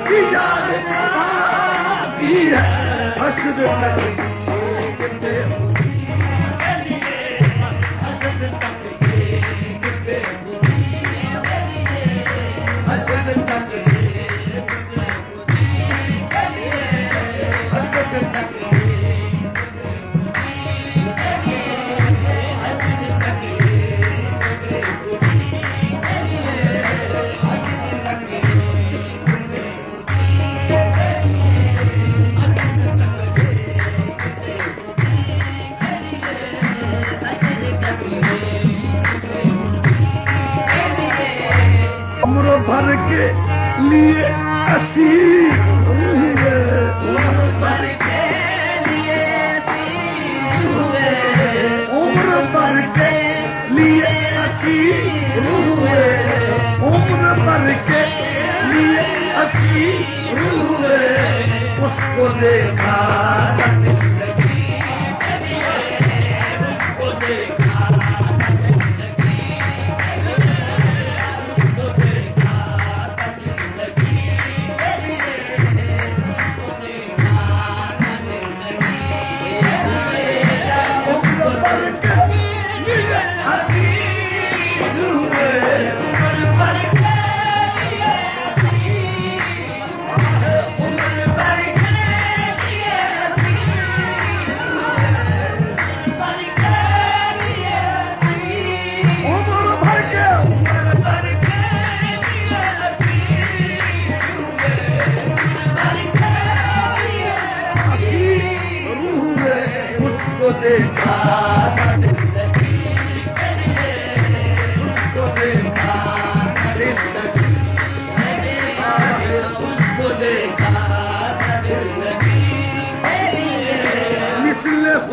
की याद आती है हसद तक भर के लिए असीर हुए उम्र भर के लिए असीर हुए उम्र भर के लिए असीर हुए उम्र भर के लिए असीर हुए उसको देखा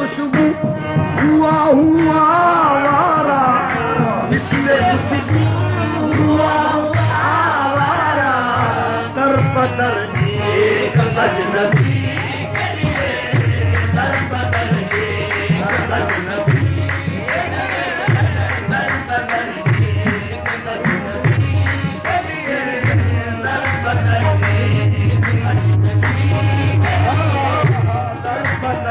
खुशबू हुआ हुआ वारा इसलिए खुशबू हुआ आवारा दर बदर एक अजनबी दर बदर एक अजनबी दर बदर एक अजनबी दर बदर एक अजनबी दर बदर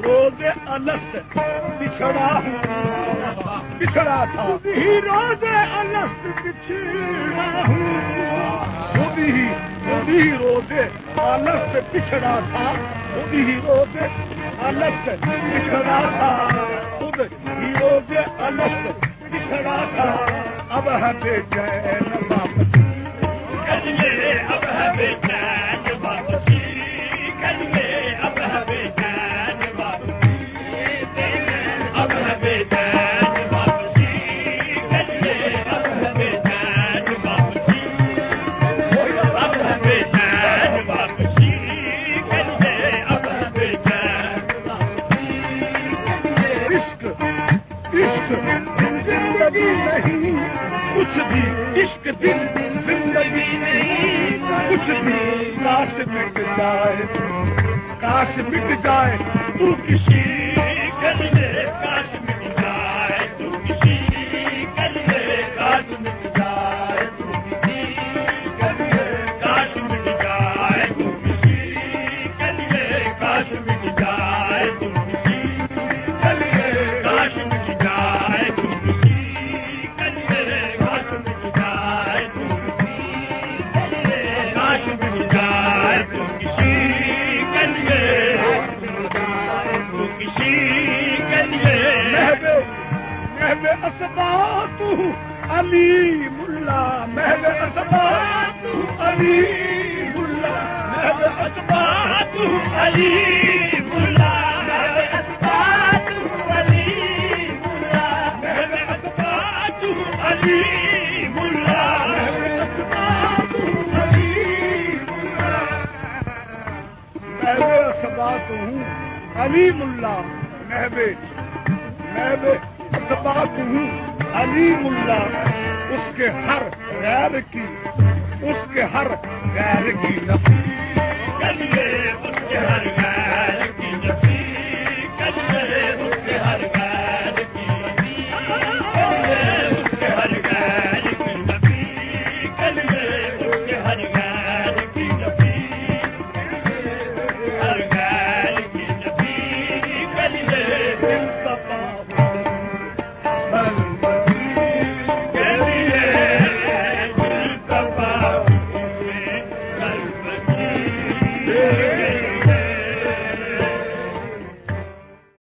रोज़े अलस्त बिछड़ा बिछड़ा था ही रोज़े अलस्त बिछड़ा हूँ खुदी रोज़े अलस्त बिछड़ा था खुदी रोज़े अलस्त बिछड़ा था खुद ही रोज़े अलस्त बिछड़ा था अब है बेचैन वापसी करिए अब है बेचैन वापसी करिए अब है बेचैन वापसी अब है बेचैन वापसी करिए अब है बेचैन वापसी अब है बेचैन वापसी करिए अब है बेचैन वापसी इश्क इश्क जिंदगी नहीं कुछ भी इश्क दिल जिंदगी नहीं कुछ भी काश मिट जाए तू किसी कर ले काश मिट जाए तू किसी कर ले काश मिट जाए तू किसी कर ले काश मिट जाए तू किसी कर ले काश मिट जाए तू किसी कर ले काश मिट जाए तू किसी कर ले काश मिट जाए तू किसी कर ले काश मिट जाए तू किसी कर ले तू किसी कर ले महबे असबात अली मुल्ला महबे असबात अली मुल्ला महबे असबात अली मुल्ला महबे असबात अली मुल्ला महबे असबात अली मुल्ला महबे असबात अली मुल्ला महबे असबात अली मुल्ला महबे असबात अली मुल्ला उसके हर गैर की, उसके हर गैर की नफी कर ले, उसके हर गैर की नफी कर ले, उसके हर गैर की नफी कर ले, उसके हर गैर की नफी कर ले, उसके हर गैर की नफी, हर गैर की नफी कर ले। मुस्तफा